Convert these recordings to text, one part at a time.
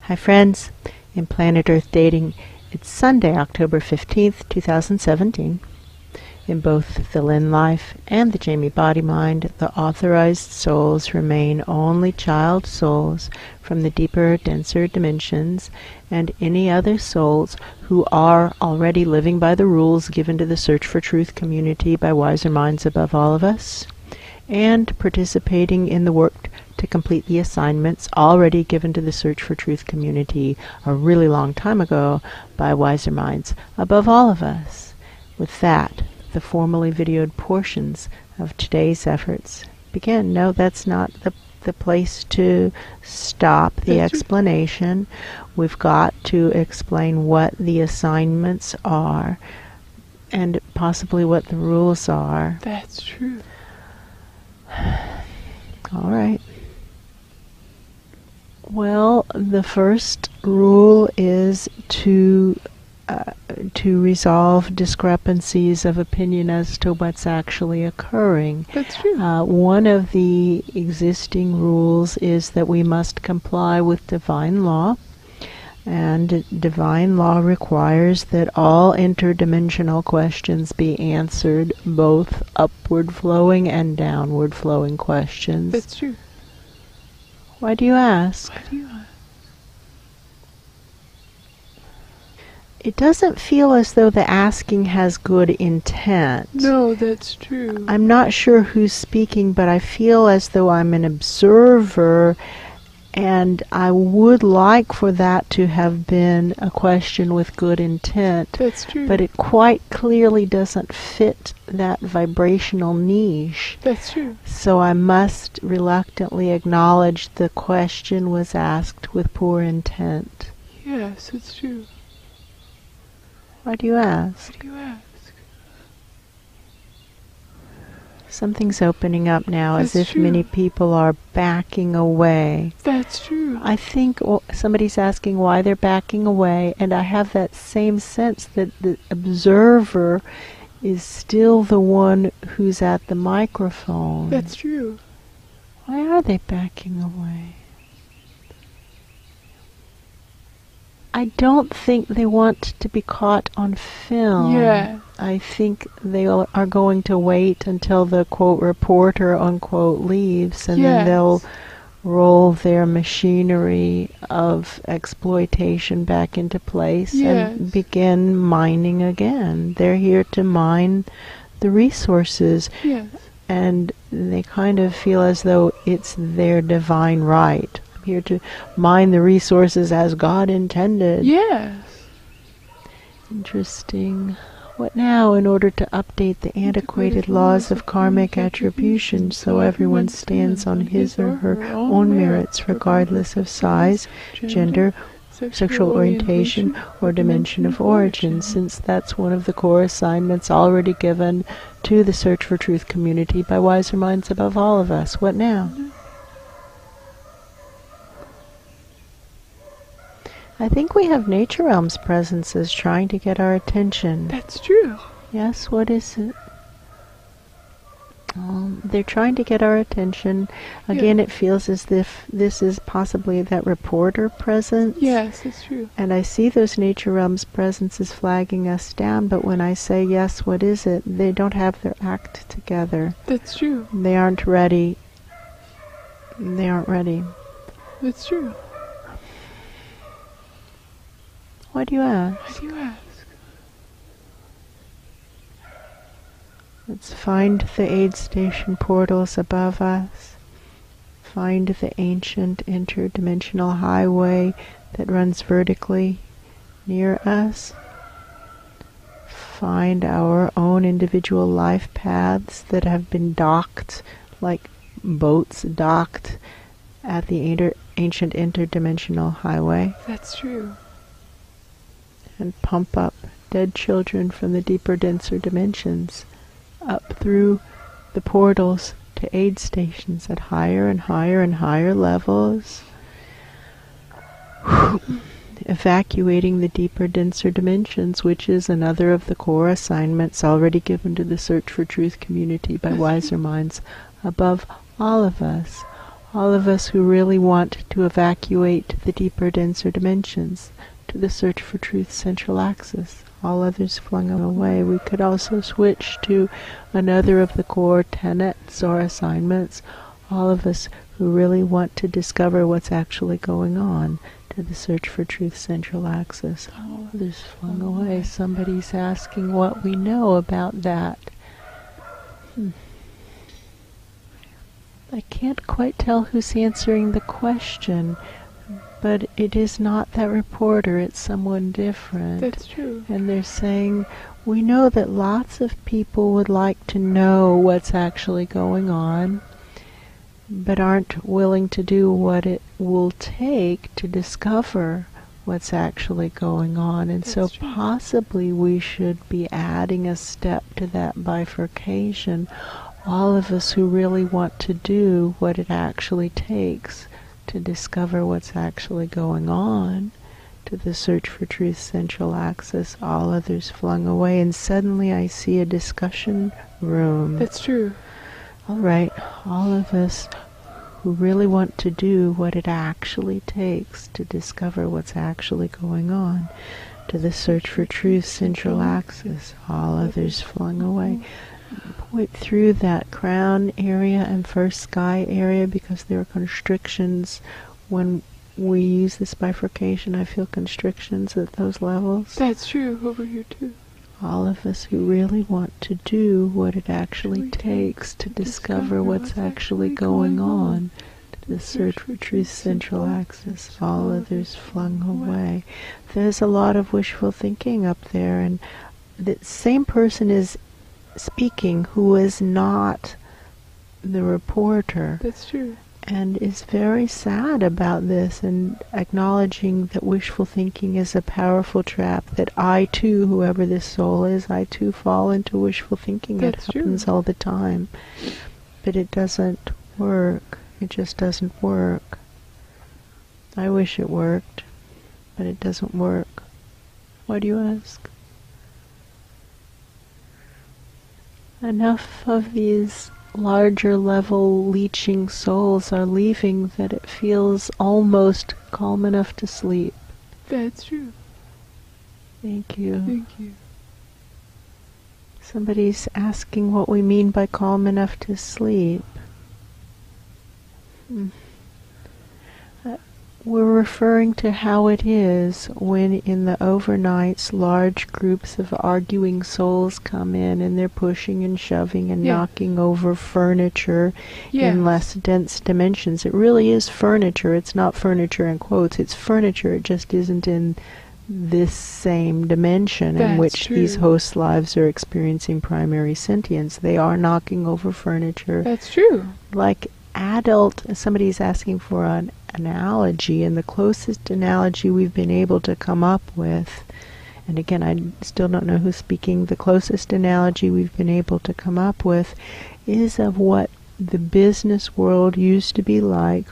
Hi friends, in Planet Earth Dating, it's Sunday, October 15th, 2017. In both the Lynn Life and the Jamie Body Mind, the authorized souls remain only child souls from the deeper, denser dimensions, and any other souls who are already living by the rules given to the Search for Truth community by wiser minds above all of us, and participating in the work to complete the assignments already given to the Search for Truth community a really long time ago by wiser minds above all of us. With that, the formally videoed portions of today's efforts begin. No, that's not the place to stop the explanation. We've got to explain what the assignments are and possibly what the rules are. That's true. All right. Well, the first rule is to resolve discrepancies of opinion as to what's actually occurring. That's true. One of the existing rules is that we must comply with divine law, and divine law requires that all interdimensional questions be answered, both upward flowing and downward flowing questions. That's true. Why do you ask? Why do you ask? It doesn't feel as though the asking has good intent. No, that's true. I'm not sure who's speaking, but I feel as though I'm an observer, and I would like for that to have been a question with good intent. That's true. But it quite clearly doesn't fit that vibrational niche. That's true. So I must reluctantly acknowledge the question was asked with poor intent. Yes, it's true. Why do you ask? Why do you ask? Something's opening up now. That's as if true. many people are backing away. That's true. I think somebody's asking why they're backing away, and I have that same sense that the observer is still the one who's at the microphone. That's true. Why are they backing away? I don't think they want to be caught on film. Yeah. I think they are going to wait until the, quote, reporter, unquote, leaves, and then they'll roll their machinery of exploitation back into place and begin mining again. They're here to mine the resources. Yes. And they kind of feel as though it's their divine right. Here to mine the resources as God intended. Yes. Interesting. What now in order to update the antiquated laws of karmic attribution so everyone stands on his or her own merits regardless of size, gender, sexual orientation, or dimension of origin, since that's one of the core assignments already given to the Search for Truth community by wiser minds above all of us? What now? I think we have nature realms presences trying to get our attention. That's true. Yes, what is it? They're trying to get our attention. Again, it feels as if this is possibly that reporter presence. Yes, it's true. And I see those nature realms presences flagging us down, but when I say, yes, what is it? They don't have their act together. That's true. They aren't ready. They aren't ready. That's true. Why do you ask? Why do you ask? Let's find the aid station portals above us. Find the ancient interdimensional highway that runs vertically near us. Find our own individual life paths that have been docked, like boats docked at the ancient interdimensional highway. That's true. And pump up dead children from the deeper, denser dimensions up through the portals to aid stations at higher and higher and higher levels, evacuating the deeper, denser dimensions, which is another of the core assignments already given to the Search for Truth community by wiser minds above all of us. All of us who really want to evacuate the deeper, denser dimensions, to the search for truth's central axis. All others flung away. We could also switch to another of the core tenets or assignments. All of us who really want to discover what's actually going on, to the search for truth's central axis. All others flung away. Somebody's asking what we know about that. I can't quite tell who's answering the question, but it is not that reporter, it's someone different. That's true. And they're saying, we know that lots of people would like to know what's actually going on, but aren't willing to do what it will take to discover what's actually going on. And That's so true. possibly we should be adding a step to that bifurcation. All of us who really want to do what it actually takes to discover what's actually going on, to the search for truth's central axis, all others flung away. And suddenly I see a discussion room. That's true. All right, all of us who really want to do what it actually takes to discover what's actually going on, to the search for truth's central axis, all others flung away. Point through that crown area and first sky area, because there are constrictions when we use this bifurcation. I feel constrictions at those levels. That's true. Over here too. All of us who really want to do what it actually takes to discover what's actually going on, to the search for truth's central axis, all others flung away. There's a lot of wishful thinking up there, and the same person is speaking who is not the reporter. That's true. And is very sad about this, and acknowledging that wishful thinking is a powerful trap, that I too, whoever this soul is, I too fall into wishful thinking. That's It happens true. all the time. But it doesn't work. It just doesn't work. I wish it worked, but it doesn't work. Why do you ask? Enough of these larger level leeching souls are leaving that it feels almost calm enough to sleep. That's true. Thank you. Thank you. Somebody's asking what we mean by calm enough to sleep. We're referring to how it is when in the overnights large groups of arguing souls come in and they're pushing and shoving and knocking over furniture in less dense dimensions. It really is furniture. It's not furniture in quotes. It's furniture. It just isn't in this same dimension in which these host lives are experiencing primary sentience. They are knocking over furniture. That's true. Like adult, somebody's asking for an analogy, and the closest analogy we've been able to come up with, and again I still don't know who's speaking, the closest analogy we've been able to come up with is of what the business world used to be like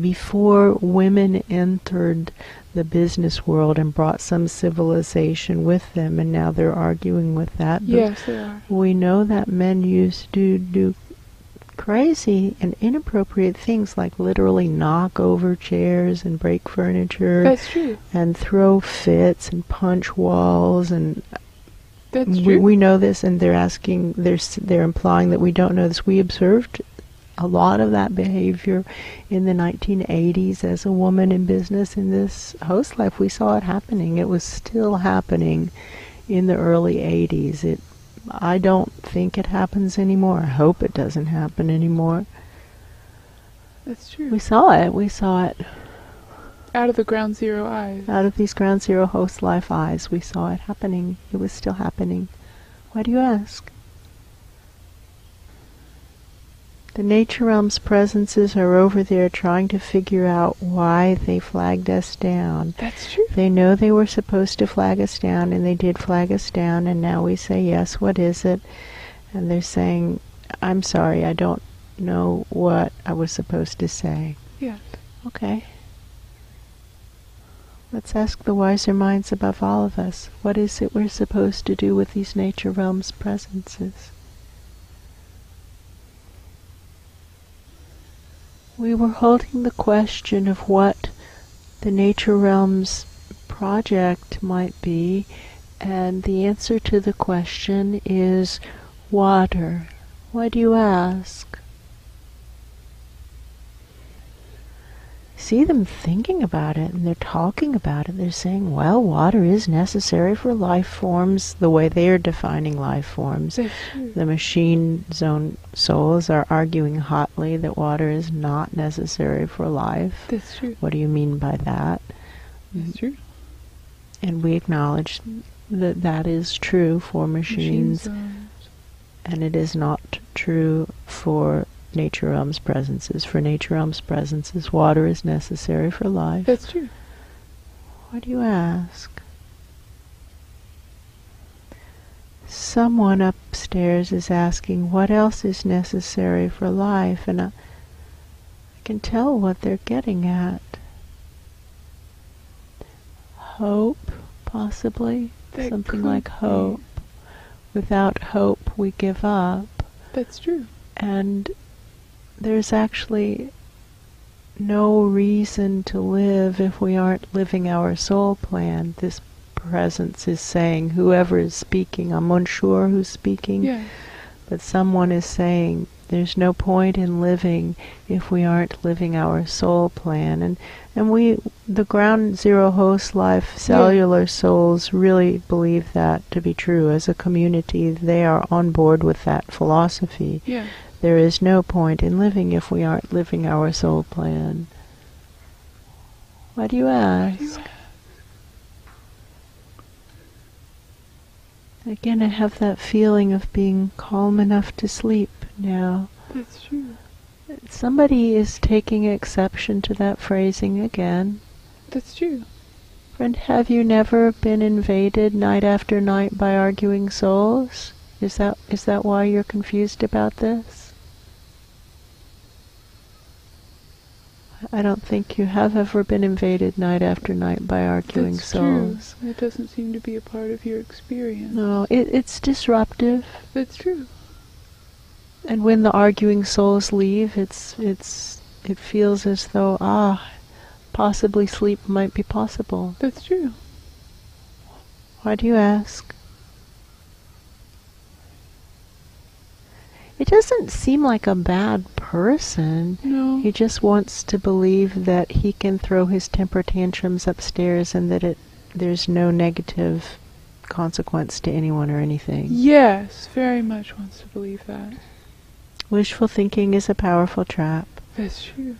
before women entered the business world and brought some civilization with them, and now they're arguing with that. Yes, they are. We know that men used to do crazy and inappropriate things, like literally knock over chairs and break furniture. That's true. And throw fits and punch walls, and That's true. we know this, and they're asking, they're implying that we don't know this. We observed a lot of that behavior in the 1980s as a woman in business in this host life. We saw it happening. It was still happening in the early 80s. I don't think it happens anymore. I hope it doesn't happen anymore. That's true. We saw it. Out of the ground zero eyes. Out of these ground zero host life eyes, we saw it happening. It was still happening. Why do you ask? The nature realm's presences are over there trying to figure out why they flagged us down. That's true. They know they were supposed to flag us down, and they did flag us down, and now we say, yes, what is it? And they're saying, I'm sorry, I don't know what I was supposed to say. Yes. Okay. Let's ask the wiser minds above all of us, what is it we're supposed to do with these nature realm's presences? we were holding the question of what the nature realms project might be, and the answer to the question is water. Why do you ask? See them thinking about it, and they're talking about it. They're saying, well, water is necessary for life forms the way they are defining life forms. The machine zone souls are arguing hotly that water is not necessary for life. That's true. What do you mean by that? That's true. And we acknowledge that that is true for machines, and it is not true for nature realms presences. For nature realms presences, water is necessary for life. That's true. Why do you ask? Someone upstairs is asking what else is necessary for life, and I can tell what they're getting at. Hope, possibly. That Something could like hope. Without hope, we give up. That's true. And there's actually no reason to live if we aren't living our soul plan. This presence is saying, whoever is speaking, I'm unsure who's speaking, Yeah. but someone is saying there's no point in living if we aren't living our soul plan. And we, the ground zero host life, cellular souls, really believe that to be true. As a community, they are on board with that philosophy. Yeah. There is no point in living if we aren't living our soul plan. Why do you ask? Again, I have that feeling of being calm enough to sleep now. That's true. Somebody is taking exception to that phrasing again. That's true. Friend, have you never been invaded night after night by arguing souls? Is that why you're confused about this? I don't think you have ever been invaded night after night by arguing That's souls. True. It doesn't seem to be a part of your experience. No, it's disruptive. That's true. And when the arguing souls leave, it feels as though, possibly sleep might be possible. That's true. Why do you ask? It doesn't seem like a bad person. No. He just wants to believe that he can throw his temper tantrums upstairs and that there's no negative consequence to anyone or anything. Yes, very much wants to believe that. Wishful thinking is a powerful trap. That's true.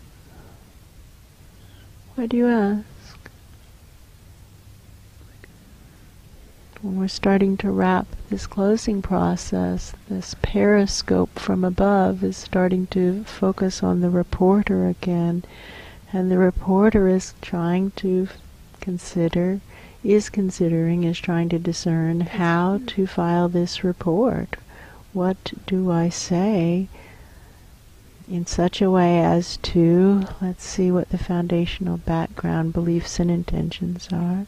Why do you ask? When we're starting to wrap this closing process, this periscope from above is starting to focus on the reporter again, and the reporter is trying to is trying to discern how to file this report. What do I say in such a way as to, let's see what the foundational background beliefs and intentions are.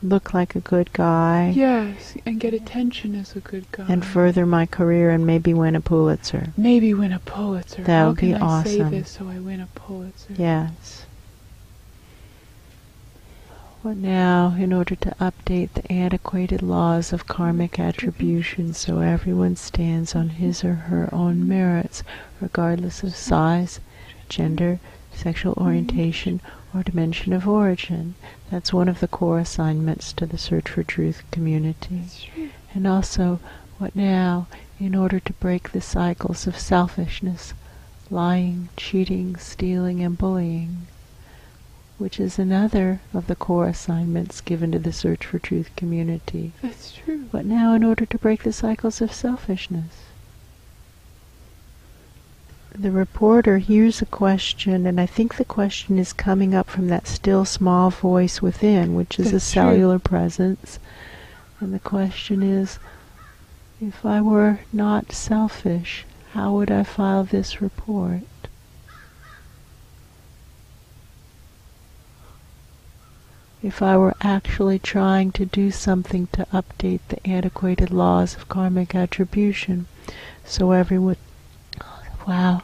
Look like a good guy. Yes, and get attention as a good guy. And further my career and maybe win a Pulitzer. Maybe win a Pulitzer. That would be How can I say awesome. this so I win a Pulitzer? Yes. What now, in order to update the antiquated laws of karmic attribution so everyone stands on his or her own merits, regardless of size, gender, sexual orientation, or dimension of origin. That's one of the core assignments to the Search for Truth community. And also, what now, in order to break the cycles of selfishness, lying, cheating, stealing, and bullying, which is another of the core assignments given to the Search for Truth community. That's true. What now, in order to break the cycles of selfishness? The reporter hears a question, and I think the question is coming up from that still small voice within, which is a cellular presence. And the question is, if I were not selfish, how would I file this report? If I were actually trying to do something to update the antiquated laws of karmic attribution, so everyone, wow,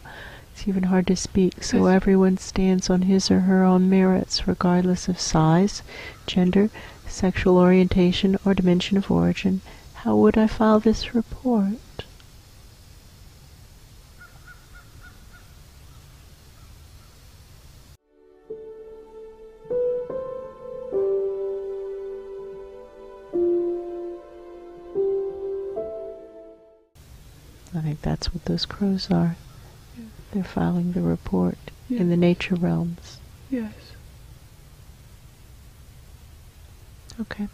It's even hard to speak. So Yes. everyone stands on his or her own merits, regardless of size, gender, sexual orientation, or dimension of origin. How would I file this report? I think that's what those crows are. Yeah. They're filing the report Yeah. in the nature realms. Yes. Okay.